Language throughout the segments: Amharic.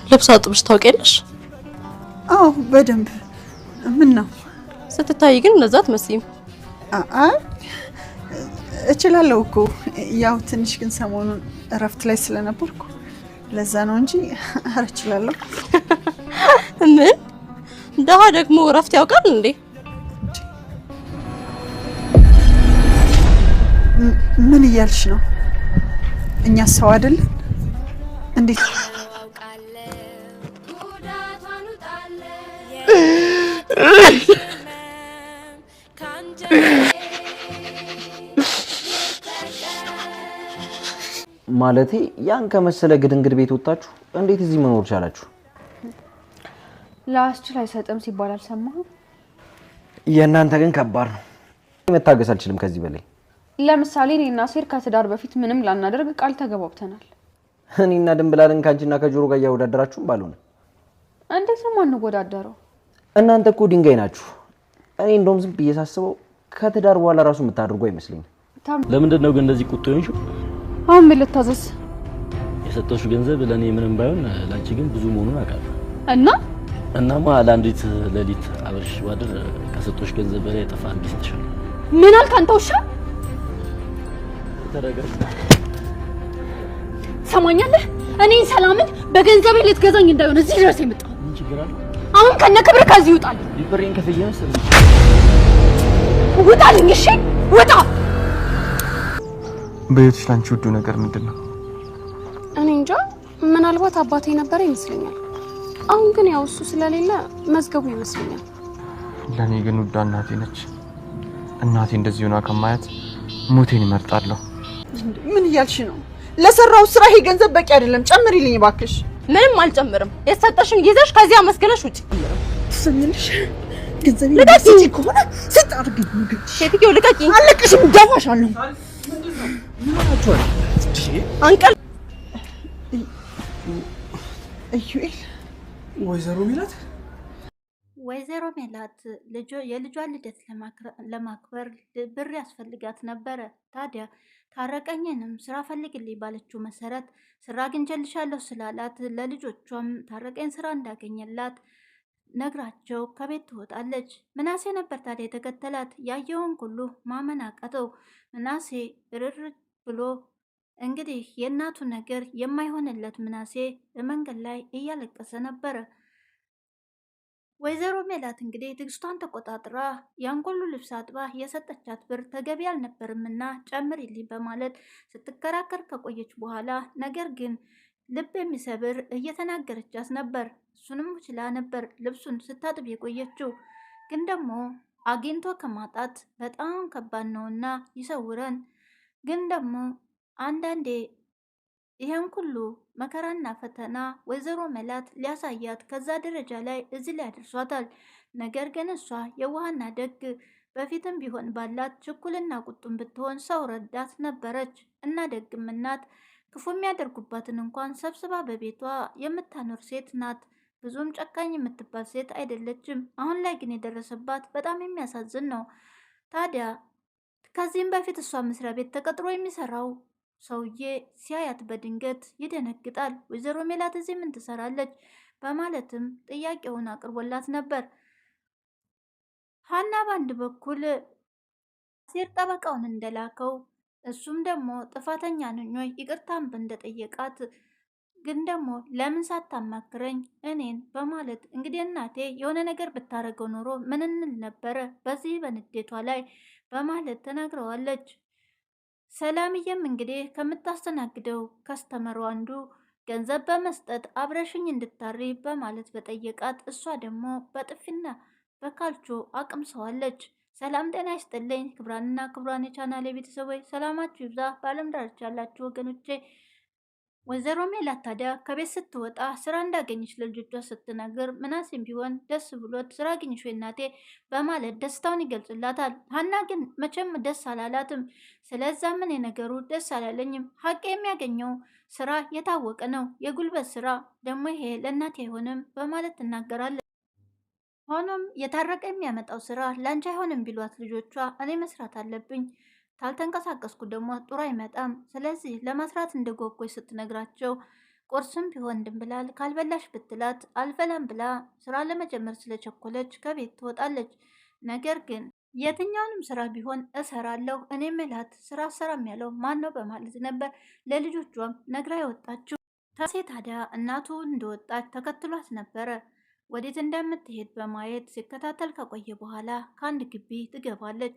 ልብስ አጥብሽ ታውቂያለሽ? አዎ በደንብ። ምን ነው? ስትታይ ግን እንደዛ አትመስይም። አይ እችላለሁ እኮ ያው ትንሽ ግን ሰሞኑን እረፍት ላይ ስለነበርኩ ለዛ ነው እንጂ ኧረ እችላለሁ። ምን ደሃ ደግሞ እረፍት ያውቃል እንዴ? ምን እያልሽ ነው? እኛ ሰው አይደለን? እንዴት ማለቴ ያን ከመሰለ ግድንግድ ቤት ወጣችሁ እንዴት እዚህ መኖር ቻላችሁ? ላስችል አይሰጥም ሲባል አልሰማህም? የእናንተ ግን ከባድ ነው። መታገስ አልችልም ከዚህ በላይ። ለምሳሌ እኔና ሴር ከትዳር በፊት ምንም ላናደርግ ቃል ተገባብተናል። እኔና ድንብላልን ካንቺና ከጆሮ ጋር ያወዳደራችሁም ባልሆነ እንዴት ነው ማንወዳደረው? እናንተ እኮ ድንጋይ ናችሁ። እኔ እንደውም ዝም ብዬ ሳስበው ከትዳር በኋላ ራሱ የምታደርጉ አይመስለኝም። ለምንድን ነው ግን እንደዚህ ቁጡ ሆንሽ? አሁን ምን ልታዘዝ? የሰጠሽ ገንዘብ ለኔ ምንም ባይሆን ላንቺ ግን ብዙ መሆኑን አውቃለሁ። እናማ ለአንዲት ሌሊት አብርሽ ባድር ከሰጠሽ ገንዘብ በላይ ጠፋ አድርጊ ስትሻል ምን አልክ አንተ ውሻ? ተረጋጋ። ሰማኛለህ? እኔን ሰላምን በገንዘቤ ልትገዛኝ እንዳይሆን እዚህ ድረስ የመጣው ምን ችግር አለ? አሁን ከነ ክብር ከዚህ ይውጣል። ይብሬን ከፍዬ መሰለኝ። ውጣልኝ! እሺ ውጣ! በህይወትሽ ላንቺ ውዱ ነገር ምንድነው? እኔ እንጃ፣ ምናልባት አባቴ ነበር ይመስለኛል። አሁን ግን ያው እሱ ስለሌለ መዝገቡ ይመስለኛል። ለኔ ግን ውዷ እናቴ ነች። እናቴ እንደዚህ ሆና ከማያት ሞቴን እመርጣለሁ። ምን እያልሽ ነው? ለሰራው ስራ ይሄ ገንዘብ በቂ አይደለም፣ ጨምሪልኝ እባክሽ። ምንም አልጨምርም። የሰጠሽን ይዘሽ ከዚያ መስገነሽ ውጪ። ትሰሚልሽ? ገንዘብ ልቀቂ ከሆነ ስጣርግ ሴትዮ ልቀቂ። አለቅሽም፣ ደፋሻለሁ። አንቀል እዩኤል ወይዘሮ ሜላት የልጇን ልደት ለማክበር ብር ያስፈልጋት ነበረ። ታዲያ ታረቀኝንም ስራ ፈልግልኝ ባለችው መሰረት ስራ አግኝቼልሻለሁ ስላላት ለልጆቿም ታረቀኝ ስራ እንዳገኘላት ነግራቸው ከቤት ትወጣለች። ምናሴ ነበር ታዲያ የተከተላት። ያየውን ሁሉ ማመን አቃተው። ምናሴ እርር ብሎ እንግዲህ የእናቱ ነገር የማይሆንለት ምናሴ በመንገድ ላይ እያለቀሰ ነበረ። ወይዘሮ ሜላት እንግዲህ ትዕግስቷን ተቆጣጥራ ያንጎሉ ልብስ አጥባ የሰጠቻት ብር ተገቢ አልነበርምና ጨምሪልኝ በማለት ስትከራከር ከቆየች በኋላ ነገር ግን ልብ የሚሰብር እየተናገረቻት ነበር። እሱንም ችላ ነበር ልብሱን ስታጥብ የቆየችው። ግን ደግሞ አግኝቶ ከማጣት በጣም ከባድ ነውና ይሰውረን። ግን ደግሞ አንዳንዴ ይሄን ሁሉ መከራና ፈተና ወይዘሮ ሜላት ሊያሳያት ከዛ ደረጃ ላይ እዚህ ላይ አድርሷታል። ነገር ግን እሷ የዋህና ደግ በፊትም ቢሆን ባላት ችኩልና ቁጡም ብትሆን ሰው ረዳት ነበረች እና ደግም እናት ክፉ የሚያደርጉባትን እንኳን ሰብስባ በቤቷ የምታኖር ሴት ናት። ብዙም ጨካኝ የምትባል ሴት አይደለችም። አሁን ላይ ግን የደረሰባት በጣም የሚያሳዝን ነው። ታዲያ ከዚህም በፊት እሷ መስሪያ ቤት ተቀጥሮ የሚሰራው ሰውዬ ሲያያት በድንገት ይደነግጣል። ወይዘሮ ሜላት እዚህ ምን ትሰራለች? በማለትም ጥያቄውን አቅርቦላት ነበር። ሀና በአንድ በኩል ሴር ጠበቃውን እንደላከው እሱም ደግሞ ጥፋተኛ ነኝ ወይ ይቅርታም እንደጠየቃት ግን ደግሞ ለምን ሳታማክረኝ እኔን በማለት እንግዲህ እናቴ የሆነ ነገር ብታረገው ኖሮ ምን እንል ነበረ በዚህ በንዴቷ ላይ በማለት ተናግረዋለች። ሰላምዬም እንግዲህ ከምታስተናግደው ከስተመሩ አንዱ ገንዘብ በመስጠት አብረሽኝ እንድታሪ በማለት በጠየቃት እሷ ደግሞ በጥፊና በካልቾ አቅምሰዋለች። ሰላም ጤና ይስጥልኝ ክብራንና ክብራን የቻናሌ ቤተሰቦች ሰላማችሁ ይብዛ። በዓለም ዳርቻ ያላችሁ ወገኖቼ ወይዘሮ ሜላት ታዲያ ከቤት ስትወጣ ስራ እንዳገኘች ለልጆቿ ስትነግር ምናሴም ቢሆን ደስ ብሎት ስራ አገኘሽ ወይ እናቴ በማለት ደስታውን ይገልጽላታል። ሀና ግን መቼም ደስ አላላትም። ስለዛ ምን የነገሩ ደስ አላለኝም፣ ሀቅ የሚያገኘው ስራ የታወቀ ነው፣ የጉልበት ስራ ደግሞ ይሄ ለእናቴ አይሆንም በማለት ትናገራለች። ሆኖም የታረቀ የሚያመጣው ስራ ላንቺ አይሆንም ቢሏት ልጆቿ እኔ መስራት አለብኝ ካልተንቀሳቀስኩ ደግሞ ጥሩ አይመጣም፣ ስለዚህ ለመስራት እንደጓጓች ስትነግራቸው ቁርስም ቢሆን ድንብላል ካልበላሽ ብትላት አልበላም ብላ ስራ ለመጀመር ስለቸኮለች ከቤት ትወጣለች። ነገር ግን የትኛውንም ስራ ቢሆን እሰራለሁ እኔ ምላት ስራ ሰራም ያለው ማን ነው በማለት ነበር ለልጆቿም ነግራ የወጣችው። ተሴ ታዲያ እናቱ እንደወጣች ተከትሏት ነበረ። ወዴት እንደምትሄድ በማየት ሲከታተል ከቆየ በኋላ ከአንድ ግቢ ትገባለች።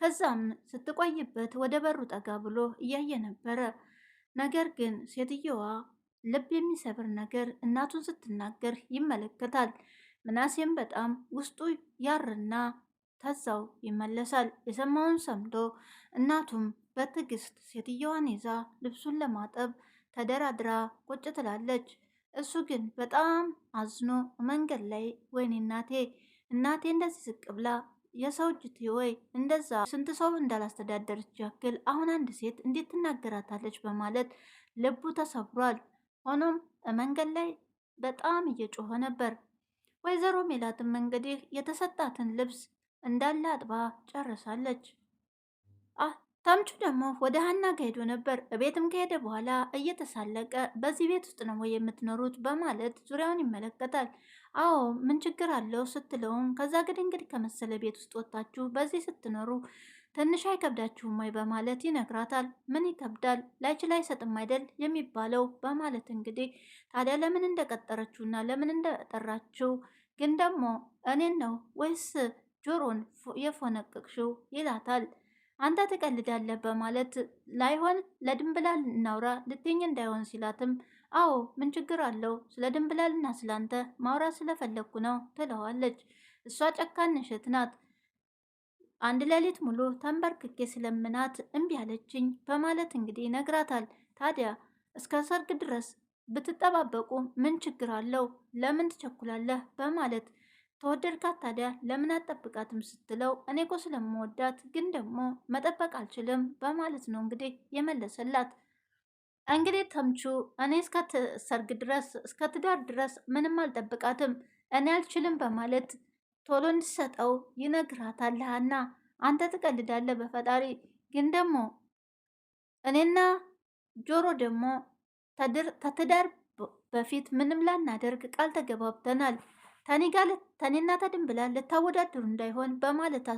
ከዛም ስትቆይበት ወደ በሩ ጠጋ ብሎ እያየ ነበረ። ነገር ግን ሴትየዋ ልብ የሚሰብር ነገር እናቱን ስትናገር ይመለከታል። ምናሴም በጣም ውስጡ ያርና ተዛው ይመለሳል። የሰማውን ሰምቶ እናቱም በትዕግስት ሴትየዋን ይዛ ልብሱን ለማጠብ ተደራድራ ቁጭ ትላለች። እሱ ግን በጣም አዝኖ መንገድ ላይ ወይኔ እናቴ እንደዚህ ዝቅ ብላ የሰው እጅት ወይ እንደዛ ስንት ሰው እንዳላስተዳደረች ያክል አሁን አንድ ሴት እንዴት ትናገራታለች በማለት ልቡ ተሰብሯል። ሆኖም መንገድ ላይ በጣም እየጮኸ ነበር። ወይዘሮ ሜላትም እንግዲህ የተሰጣትን ልብስ እንዳለ አጥባ ጨርሳለች። ተምቹ ደግሞ ወደ ሀና ጋ ሄዶ ነበር። ቤትም ከሄደ በኋላ እየተሳለቀ በዚህ ቤት ውስጥ ነው የምትኖሩት በማለት ዙሪያውን ይመለከታል። አዎ ምን ችግር አለው ስትለውም ከዛ እንግዲህ ከመሰለ ቤት ውስጥ ወጣችሁ በዚህ ስትኖሩ ትንሽ አይከብዳችሁም ወይ በማለት ይነግራታል። ምን ይከብዳል ላይችል አይሰጥም አይደል የሚባለው በማለት እንግዲህ ታዲያ ለምን እንደቀጠረችውና ለምን እንደጠራችው ግን ደግሞ እኔን ነው ወይስ ጆሮን የፎነቅቅሽው ይላታል። አንተ ትቀልዳለህ በማለት ላይሆን ለድንብላል እናውራ ልትኝ እንዳይሆን ሲላትም አዎ ምን ችግር አለው ስለ ድንብላልና ስላንተ ማውራት ስለፈለግኩ ነው ትለዋለች። እሷ ጨካኝ እህት ናት። አንድ ሌሊት ሙሉ ተንበርክኬ ስለምናት እምቢ አለችኝ በማለት እንግዲህ ይነግራታል። ታዲያ እስከ ሰርግ ድረስ ብትጠባበቁ ምን ችግር አለው ለምን ትቸኩላለህ በማለት ተወደድካት ታዲያ ለምን አጠብቃትም ስትለው እኔ እኮ ስለምወዳት ግን ደግሞ መጠበቅ አልችልም በማለት ነው እንግዲህ የመለሰላት። እንግዲህ ተምቹ እኔ እስከ ሰርግ ድረስ እስከ ትዳር ድረስ ምንም አልጠብቃትም እኔ አልችልም በማለት ቶሎ እንድሰጠው ይነግራታል። ሀና አንተ ትቀልዳለህ በፈጣሪ ግን ደግሞ እኔና ጆሮ ደግሞ ከትዳር በፊት ምንም ላናደርግ ቃል ተገባብተናል ተኔና ተድንብላል ልታወዳድሩ እንዳይሆን በማለት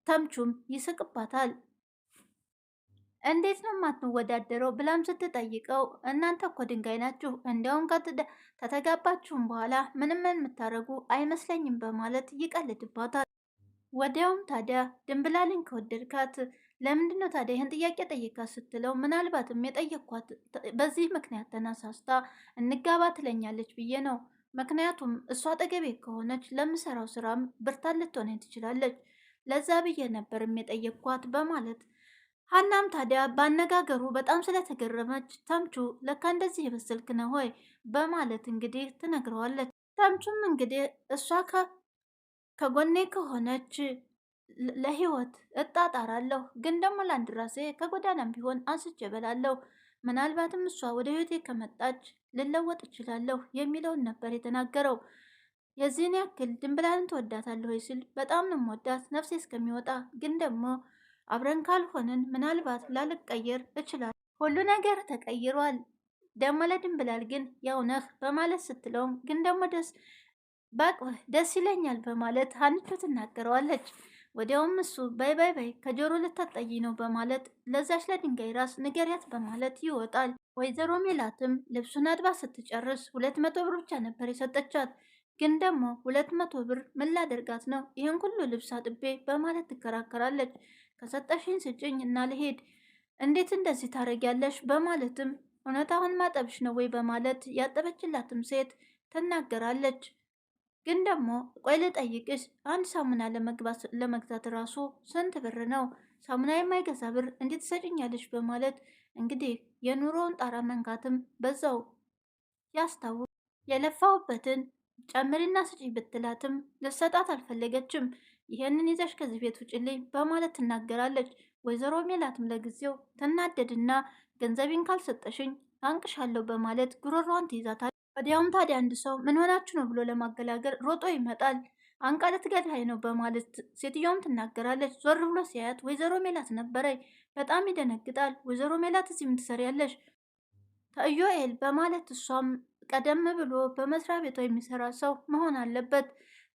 ተምቹም ይስቅባታል። እንዴት ነው የማትወዳደረው ብላም ስትጠይቀው እናንተ እኮ ድንጋይ ናችሁ፣ እንዲያውም ከተጋባችሁም በኋላ ምንም የምታደርጉ አይመስለኝም በማለት ይቀልድባታል። ወዲያውም ታዲያ ድንብላልን ከወደድካት ለምንድን ነው ታዲያ ይህን ጥያቄ ጠይቃት ስትለው ምናልባትም የጠየኳት በዚህ ምክንያት ተነሳስታ እንጋባ ትለኛለች ብዬ ነው። ምክንያቱም እሷ አጠገቤ ከሆነች ለምሰራው ስራም ብርታት ልትሆነኝ ትችላለች። ለዛ ብዬ ነበርም የጠየኳት በማለት ሀናም ታዲያ በአነጋገሩ በጣም ስለተገረመች ተምቹ ለካ እንደዚህ የበሰልክ ነው ሆይ በማለት እንግዲህ ትነግረዋለች። ተምቹም እንግዲህ እሷ ከጎኔ ከሆነች ለህይወት እጣጣራለሁ፣ ግን ደግሞ ለአንድ ራሴ ከጎዳናም ቢሆን አንስቼ እበላለሁ። ምናልባትም እሷ ወደ ህይወቴ ከመጣች ልለወጥ እችላለሁ የሚለውን ነበር የተናገረው። የዚህን ያክል ድንብላልን ትወዳታለህ ወይ ሲል በጣም ነው የምወዳት ነፍሴ እስከሚወጣ፣ ግን ደግሞ አብረን ካልሆንን ምናልባት ላልቀየር እችላለሁ። ሁሉ ነገር ተቀይሯል። ደግሞ ለድንብላል ግን ያው ነህ በማለት ስትለውም ግን ደግሞ ደስ ይለኛል በማለት ሀንቾ ትናገረዋለች። ወዲያውም እሱ በይ ከጆሮ ልታጠይ ነው በማለት ለዛች ለድንጋይ ራስ ንገሪያት በማለት ይወጣል። ወይዘሮ ሜላትም ልብሱን አጥባ ስትጨርስ 200 ብር ብቻ ነበር የሰጠቻት። ግን ደግሞ 200 ብር ምን ላደርጋት ነው ይህን ሁሉ ልብስ አጥቤ በማለት ትከራከራለች። ከሰጠሽኝ ስጭኝ እና ልሄድ። እንዴት እንደዚህ ታረጊያለሽ በማለትም እውነታውን ማጠብሽ ነው ወይ በማለት ያጠበችላትም ሴት ትናገራለች። ግን ደግሞ ቆይ ልጠይቅሽ፣ አንድ ሳሙና ለመግዛት ራሱ ስንት ብር ነው? ሳሙና የማይገዛ ብር እንዴት ትሰጭኛለሽ በማለት እንግዲህ የኑሮውን ጣራ መንካትም በዛው ያስታውቅ የለፋውበትን ጨምሪና ስጪ ብትላትም ልሰጣት አልፈለገችም። ይሄንን ይዘሽ ከዚህ ቤት ውጭልኝ በማለት ትናገራለች። ወይዘሮ ሜላትም ለጊዜው ትናደድና ገንዘቤን ካልሰጠሽኝ አንቅሻለሁ በማለት ጉሮሯን ትይዛታል። ወዲያውም ታዲያ አንድ ሰው ምን ሆናችሁ ነው ብሎ ለማገላገል ሮጦ ይመጣል። አንቃ ልትገድለኝ ነው በማለት ሴትዮውም ትናገራለች። ዞር ብሎ ሲያያት ወይዘሮ ሜላት ነበረ። በጣም ይደነግጣል። ወይዘሮ ሜላት እዚህ ምን ትሰሪያለሽ? ኢዮኤል በማለት እሷም ቀደም ብሎ በመስሪያ ቤቷ የሚሰራ ሰው መሆን አለበት።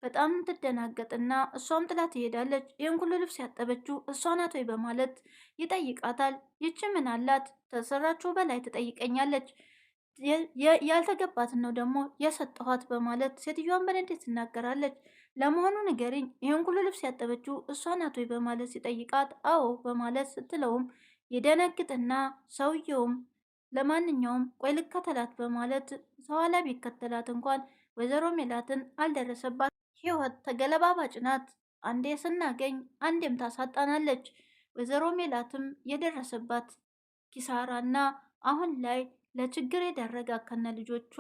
በጣም ትደናገጥና እሷም ጥላት ትሄዳለች። ይህን ሁሉ ልብስ ያጠበችው እሷ ናት ወይ በማለት ይጠይቃታል። ይቺ ምን አላት ተሰራችሁ በላይ ትጠይቀኛለች፣ ያልተገባትን ነው ደግሞ የሰጠኋት በማለት ሴትዮዋን በንዴት ትናገራለች። ለመሆኑ ንገሪኝ ይህን ሁሉ ልብስ ያጠበችው እሷ ናት ወይ በማለት ሲጠይቃት አዎ በማለት ስትለውም የደነግጥና ሰውየውም ለማንኛውም ቆይ ልከተላት በማለት ሰዋላ ቢከተላት እንኳን ወይዘሮ ሜላትን አልደረሰባት። ህይወት ተገለባባጭ ናት። አንዴ ስናገኝ አንዴም ታሳጣናለች። ወይዘሮ ሜላትም የደረሰባት ኪሳራና አሁን ላይ ለችግር የዳረጋ ከነ ልጆቿ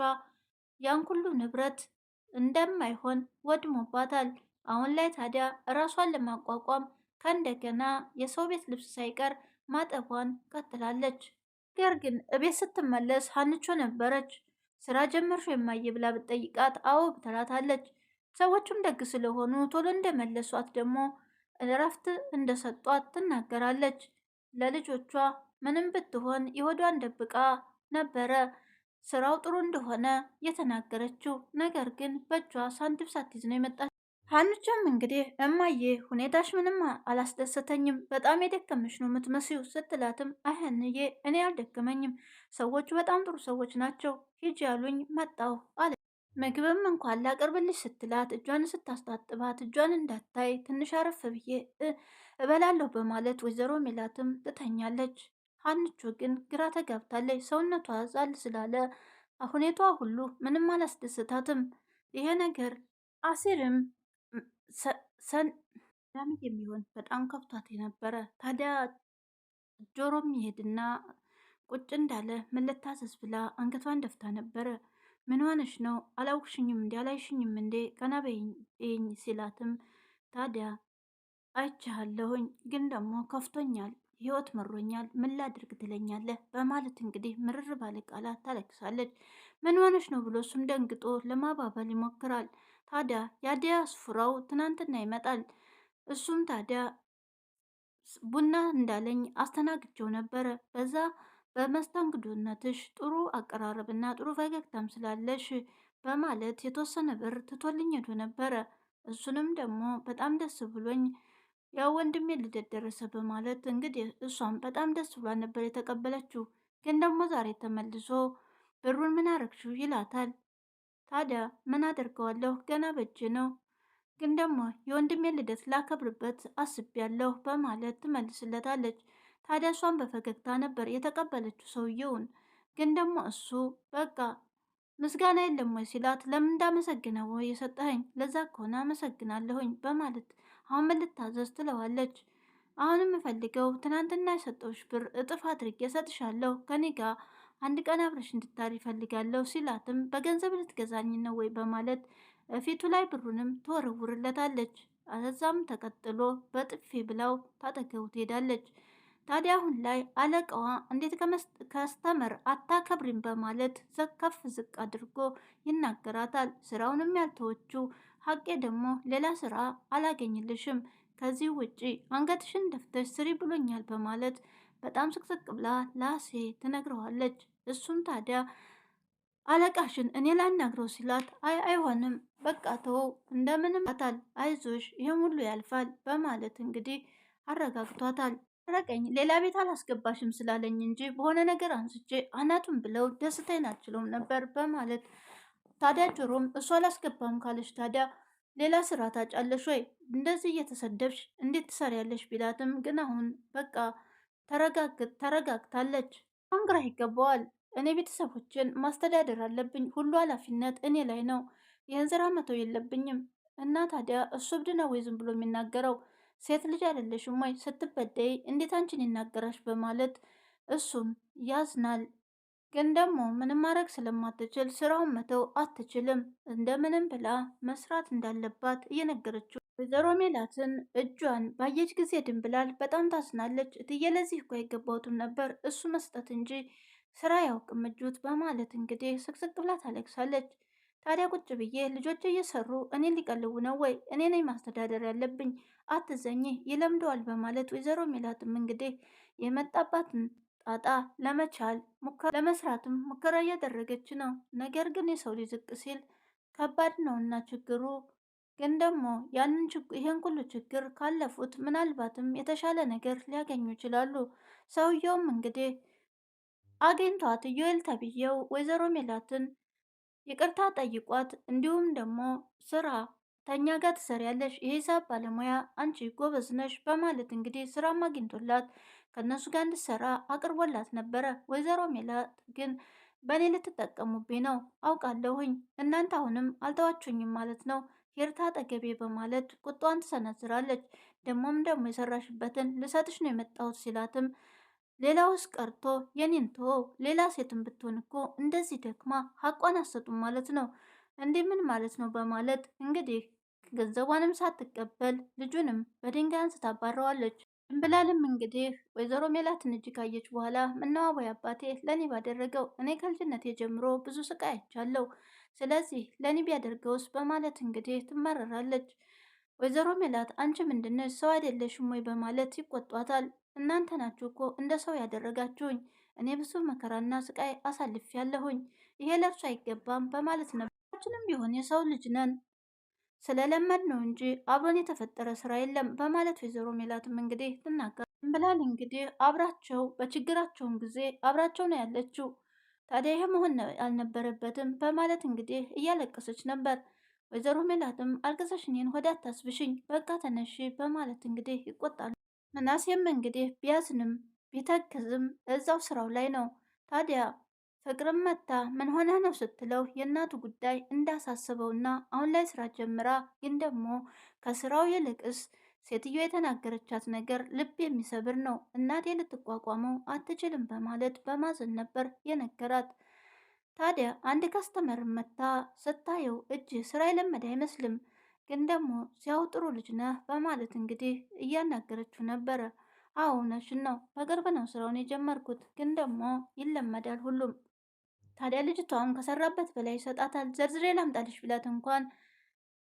ያን ሁሉ ንብረት እንደማይሆን ወድሞባታል። አሁን ላይ ታዲያ እራሷን ለማቋቋም ከእንደገና የሰው ቤት ልብስ ሳይቀር ማጠቧን ቀጥላለች። ነገር ግን እቤት ስትመለስ ሀንቾ ነበረች። ስራ ጀመርሽ የማየ ብላ ብትጠይቃት አዎ ብትላታለች። ሰዎቹም ደግ ስለሆኑ ቶሎ እንደመለሷት ደግሞ እረፍት እንደሰጧት ትናገራለች። ለልጆቿ ምንም ብትሆን የሆዷን ደብቃ ነበረ ስራው ጥሩ እንደሆነ የተናገረችው። ነገር ግን በእጇ ሳንቲም ሳትይዝ ነው የመጣች። ሀንቾም እንግዲህ እማዬ ሁኔታሽ ምንም አላስደሰተኝም፣ በጣም የደከመሽ ነው የምትመስዩ ስትላትም አይህንዬ እኔ አልደከመኝም፣ ሰዎቹ በጣም ጥሩ ሰዎች ናቸው፣ ሂጂ ያሉኝ መጣሁ አለ። ምግብም እንኳን ላቀርብልሽ ስትላት እጇን ስታስታጥባት እጇን እንዳታይ ትንሽ አረፍ ብዬ እበላለሁ በማለት ወይዘሮ ሜላትም ትተኛለች። ሀንቾ ግን ግራ ተጋብታለች። ሰውነቷ ዛል ስላለ ሁኔቷ ሁሉ ምንም አላስደስታትም። ይሄ ነገር አሲርም ሰላም የሚሆን በጣም ከፍቷት የነበረ ታዲያ ጆሮም ይሄድና ቁጭ እንዳለ ምን ልታዘዝ ብላ አንገቷን ደፍታ ነበረ። ምን ሆነሽ ነው? አላውቅሽኝም እንዴ? አላይሽኝም እንዴ? ቀና በይኝ ሲላትም ታዲያ አይቻለሁኝ ግን ደግሞ ከፍቶኛል፣ ህይወት መሮኛል፣ ምን ላድርግ ትለኛለህ? በማለት እንግዲህ ምርር ባለ ቃላት ታለቅሳለች። ምን ሆነሽ ነው ብሎ እሱም ደንግጦ ለማባበል ይሞክራል። ታዲያ የአደይ አስፉራው ትናንትና ይመጣል። እሱም ታዲያ ቡና እንዳለኝ አስተናግጀው ነበረ። በዛ በመስተንግዶነትሽ ጥሩ አቀራረብና ጥሩ ፈገግታም ስላለሽ በማለት የተወሰነ ብር ትቶልኝ ሄዶ ነበረ። እሱንም ደግሞ በጣም ደስ ብሎኝ ያው ወንድሜ ልደት ደረሰ በማለት እንግዲህ እሷም በጣም ደስ ብሏን ነበር የተቀበለችው። ግን ደግሞ ዛሬ ተመልሶ ብሩን ምን አረግሽው ይላታል። ታዲያ ምን አደርገዋለሁ ገና በእጅ ነው፣ ግን ደግሞ የወንድሜ ልደት ላከብርበት አስቤያለሁ በማለት ትመልስለታለች። ታዲያ እሷን በፈገግታ ነበር የተቀበለችው ሰውየውን። ግን ደግሞ እሱ በቃ ምስጋና የለም ወይ ሲላት ለምን እንዳመሰግነው ወይ የሰጠኸኝ ለዛ ከሆነ አመሰግናለሁኝ በማለት አሁን ምን ልታዘዝ ትለዋለች። አሁንም የምፈልገው ትናንትና የሰጠውሽ ብር እጥፍ አድርጌ እሰጥሻለሁ፣ ከኔ ጋር አንድ ቀን አብረሽ እንድታሪ ይፈልጋለሁ ሲላትም በገንዘብ ልትገዛኝ ነው ወይ በማለት ፊቱ ላይ ብሩንም ትወረውርለታለች። ከዛም ተቀጥሎ በጥፊ ብላው ታጠገቡ ትሄዳለች። ታዲያ አሁን ላይ አለቃዋ እንዴት ከስተመር አታከብሪም በማለት ከፍ ዝቅ አድርጎ ይናገራታል። ስራውንም ያልተወችው ሀቄ ደግሞ ሌላ ስራ አላገኝልሽም፣ ከዚህ ውጪ አንገትሽን ደፍተሽ ስሪ ብሎኛል በማለት በጣም ስቅስቅ ብላ ላሴ ትነግረዋለች። እሱም ታዲያ አለቃሽን እኔ ላናግረው ሲላት አይሆንም በቃ ተወው እንደምንም ታል አይዞሽ ይህም ሁሉ ያልፋል በማለት እንግዲህ አረጋግቷታል። ረቀኝ ሌላ ቤት አላስገባሽም ስላለኝ እንጂ በሆነ ነገር አንስቼ አናቱን ብለው ደስታዬን አልችለውም ነበር በማለት ታዲያ ጆሮም እሱ አላስገባም ካለሽ ታዲያ ሌላ ስራ ታጫለሽ ወይ? እንደዚህ እየተሰደብሽ እንዴት ትሰሪያለሽ? ቢላትም ግን አሁን በቃ ተረጋግታለች። አሁን ግራ ይገባዋል። እኔ ቤተሰቦችን ማስተዳደር አለብኝ፣ ሁሉ ኃላፊነት እኔ ላይ ነው፣ ይህን ስራ መተው የለብኝም እና ታዲያ እሱ እብድ ነው ወይ ዝም ብሎ የሚናገረው? ሴት ልጅ አይደለሽም ወይ? ስትበደይ እንዴት አንቺን ይናገራሽ? በማለት እሱም ያዝናል። ግን ደግሞ ምንም ማድረግ ስለማትችል ስራውን መተው አትችልም። እንደምንም ብላ መስራት እንዳለባት እየነገረችው ወይዘሮ ሜላትን እጇን ባየች ጊዜ ድንብላል በጣም ታዝናለች። እትዬ ለዚህ እኮ አይገባውትም ነበር እሱ መስጠት እንጂ ስራ ያውቅም እጁት በማለት እንግዲህ ስቅስቅ ብላ ታለቅሳለች። ታዲያ ቁጭ ብዬ ልጆች እየሰሩ እኔ ሊቀልቡ ነው ወይ? እኔ ነኝ ማስተዳደር ያለብኝ፣ አትዘኝ ይለምደዋል በማለት ወይዘሮ ሜላትም እንግዲህ የመጣባትን ጣጣ ለመቻል ለመስራትም ሙከራ እያደረገች ነው። ነገር ግን የሰው ልጅ ዝቅ ሲል ከባድ ነውና ችግሩ ግን ደግሞ ይህን ሁሉ ችግር ካለፉት ምናልባትም የተሻለ ነገር ሊያገኙ ይችላሉ። ሰውየውም እንግዲህ አግኝቷት ኢዮኤል ተብዬው ወይዘሮ ሜላትን ይቅርታ ጠይቋት እንዲሁም ደግሞ ስራ ተኛ ጋር ትሰሪያለሽ፣ የሂሳብ ባለሙያ አንቺ ጎበዝ ነሽ በማለት እንግዲህ ስራም አግኝቶላት ከእነሱ ጋር እንድትሰራ አቅርቦላት ነበረ። ወይዘሮ ሜላት ግን በእኔ ልትጠቀሙብኝ ነው አውቃለሁኝ፣ እናንተ አሁንም አልተዋችሁኝም ማለት ነው ሂርታ አጠገቤ በማለት ቁጣዋን ትሰነዝራለች። ደግሞ የሰራሽበትን ልሰጥሽ ነው የመጣሁት ሲላትም ሌላውስ ቀርቶ የኔን ተወው፣ ሌላ ሴትን ብትሆን እኮ እንደዚህ ደክማ ሀቋን አሰጡም ማለት ነው እንዲህ ምን ማለት ነው በማለት እንግዲህ ገንዘቧንም ሳትቀበል ልጁንም በድንጋይ አንስታ ታባረዋለች። ድንብላልም እንግዲህ ወይዘሮ ሜላትን እጅ ካየች በኋላ ምነው አቦይ አባቴ ለእኔ ባደረገው፣ እኔ ከልጅነቴ ጀምሮ ብዙ ስቃይ አይቻለሁ፣ ስለዚህ ለእኔ ቢያደርገውስ በማለት እንግዲህ ትመረራለች። ወይዘሮ ሜላት አንቺ ምንድነሽ ሰው አይደለሽም ወይ በማለት ይቆጧታል። እናንተ ናችሁ እኮ እንደ ሰው ያደረጋችሁኝ፣ እኔ ብዙ መከራና ስቃይ አሳልፌያለሁኝ፣ ይሄ ለእርሱ አይገባም በማለት ነበር። ሁላችንም ቢሆን የሰው ልጅ ነን ስለለመድ ነው እንጂ አብሮን የተፈጠረ ስራ የለም በማለት ወይዘሮ ሜላትም እንግዲህ ትናገር ብላል። እንግዲህ አብራቸው በችግራቸውን ጊዜ አብራቸው ነው ያለችው። ታዲያ ይህ መሆን አልነበረበትም በማለት እንግዲህ እያለቀሰች ነበር። ወይዘሮ ሜላትም አልቅሰሽ እኔን ሆድ አታስብሽኝ፣ በቃ ተነሺ በማለት እንግዲህ ይቆጣሉ። ምናሴም እንግዲህ ቢያዝንም ቢተክዝም እዛው ስራው ላይ ነው። ታዲያ ፍቅርም መታ ምን ሆነ ነው ስትለው የእናቱ ጉዳይ እንዳሳስበውና አሁን ላይ ስራ ጀምራ ግን ደግሞ ከስራው ይልቅስ ሴትዮ የተናገረቻት ነገር ልብ የሚሰብር ነው፣ እናቴ ልትቋቋመው አትችልም በማለት በማዘን ነበር የነገራት። ታዲያ አንድ ከስተመር መታ ስታየው እጅ ስራ የለመደ አይመስልም፣ ግን ደግሞ ሲያው ጥሩ ልጅ ነህ በማለት እንግዲህ እያናገረችው ነበረ። አዎ እውነትሽን ነው፣ በቅርብ ነው ስራውን የጀመርኩት፣ ግን ደግሞ ይለመዳል ሁሉም። ታዲያ ልጅቷም ከሰራበት በላይ ይሰጣታል። ዘርዝሬ ላምጣልሽ ብላት እንኳን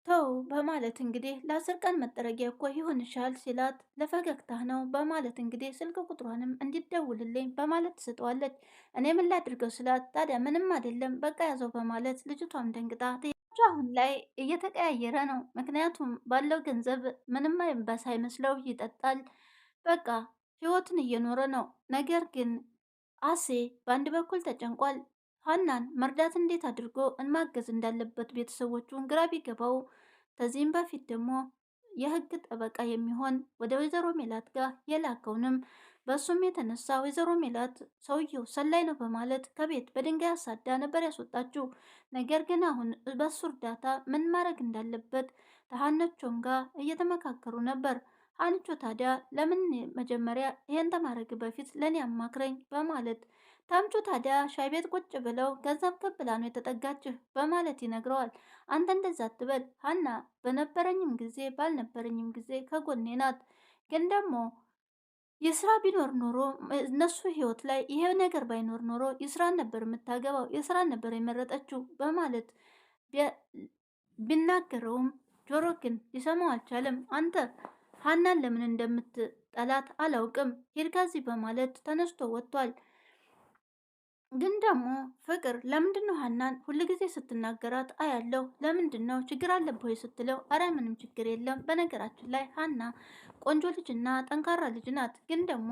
ተው በማለት እንግዲህ ለ10 ቀን መጠረጊያ እኮ ይሆንሻል ሲላት ለፈገግታህ ነው በማለት እንግዲህ ስልክ ቁጥሯንም እንዲደውልልኝ በማለት ትሰጠዋለች። እኔ ምን ላድርገው ስላት ታዲያ ምንም አይደለም በቃ ያዘው በማለት ልጅቷም ደንግጣ አሁን ላይ እየተቀያየረ ነው። ምክንያቱም ባለው ገንዘብ ምንም ሳይመስለው ይጠጣል። በቃ ህይወትን እየኖረ ነው። ነገር ግን አሴ በአንድ በኩል ተጨንቋል። ሀናን መርዳት እንዴት አድርጎ ማገዝ እንዳለበት ቤተሰቦቹን ግራ ቢገባው፣ ከዚህም በፊት ደግሞ የህግ ጠበቃ የሚሆን ወደ ወይዘሮ ሜላት ጋር የላከውንም በሱም የተነሳ ወይዘሮ ሜላት ሰውየው ሰላይ ነው በማለት ከቤት በድንጋይ አሳዳ ነበር ያስወጣችው። ነገር ግን አሁን በሱ እርዳታ ምን ማድረግ እንዳለበት ከሀነቾም ጋር እየተመካከሩ ነበር። ሀንቾ ታዲያ ለምን መጀመሪያ ይሄን ተማረግ በፊት ለእኔ አማክረኝ በማለት ታምቹ ታዲያ ሻይ ቤት ቁጭ ብለው ገንዘብ ከብላ ነው የተጠጋችህ በማለት ይነግረዋል። አንተ እንደዛ አትበል ሀና በነበረኝም ጊዜ ባልነበረኝም ጊዜ ከጎኔ ናት። ግን ደግሞ የስራ ቢኖር ኖሮ እነሱ ህይወት ላይ ይሄ ነገር ባይኖር ኖሮ የስራን ነበር የምታገባው፣ የስራን ነበር የመረጠችው በማለት ቢናገረውም ጆሮ ግን ሊሰማው አልቻለም። አንተ ሀናን ለምን እንደምትጠላት አላውቅም፣ ሂድ ከዚህ በማለት ተነስቶ ወጥቷል። ግን ደግሞ ፍቅር ለምንድን ነው ሀናን ሁልጊዜ ስትናገራት አያለው፣ ለምንድን ነው ችግር አለብህ ስትለው አረ ምንም ችግር የለም፣ በነገራችን ላይ ሀና ቆንጆ ልጅና ጠንካራ ልጅ ናት፣ ግን ደግሞ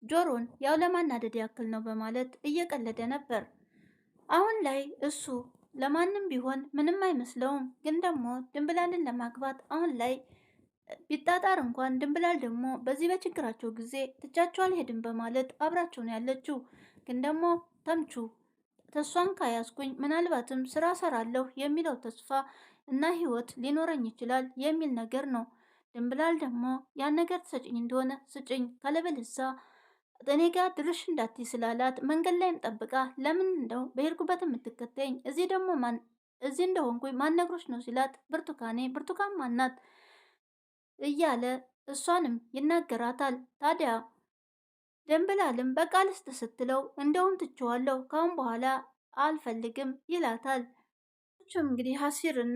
ጆሮን ያው ለማናደድ ያክል ነው በማለት እየቀለደ ነበር። አሁን ላይ እሱ ለማንም ቢሆን ምንም አይመስለውም፣ ግን ደግሞ ድንብላልን ለማግባት አሁን ላይ ቢጣጣር እንኳን ድንብላል ደግሞ በዚህ በችግራቸው ጊዜ ትቻቸው አልሄድም በማለት አብራቸው ነው ያለችው። ግን ደግሞ ተምቹ ተስፋን ካያዝኩኝ ምናልባትም ስራ ሰራለሁ የሚለው ተስፋ እና ህይወት ሊኖረኝ ይችላል የሚል ነገር ነው። ድንብላል ደግሞ ያን ነገር ትሰጭኝ እንደሆነ ስጭኝ፣ ካለበለዛ እኔ ጋር ድርሽ እንዳትይ ስላላት መንገድ ላይም ጠብቃ ለምን እንደው በሄድኩበት የምትከተኝ እዚህ እንደሆንኩኝ ማን ነግሮች ነው ሲላት፣ ብርቱካን ማናት እያለ እሷንም ይናገራታል። ታዲያ ድንብላልም በቃ ልስጥ ስትለው እንደውም ትቼዋለሁ ካሁን በኋላ አልፈልግም ይላታል። እንግዲህ ሀሲርን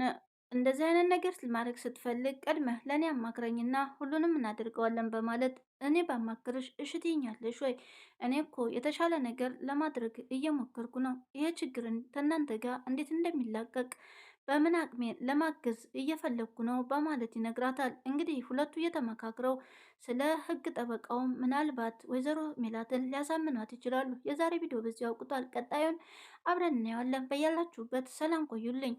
እንደዚህ አይነት ነገር ማድረግ ስትፈልግ ቀድመህ ለእኔ አማክረኝና ሁሉንም እናደርገዋለን በማለት እኔ ባማክርሽ እሺ ትይኛለሽ ወይ? እኔ እኮ የተሻለ ነገር ለማድረግ እየሞከርኩ ነው። ይሄ ችግርን ከእናንተ ጋር እንዴት እንደሚላቀቅ በምን አቅሜ ለማገዝ እየፈለግኩ ነው በማለት ይነግራታል። እንግዲህ ሁለቱ እየተመካክረው ስለ ህግ ጠበቃውም ምናልባት ወይዘሮ ሜላትን ሊያሳምኗት ይችላሉ። የዛሬ ቪዲዮ በዚህ ያውቁታል። ቀጣዩን አብረን እናየዋለን። በያላችሁበት ሰላም ቆዩልኝ።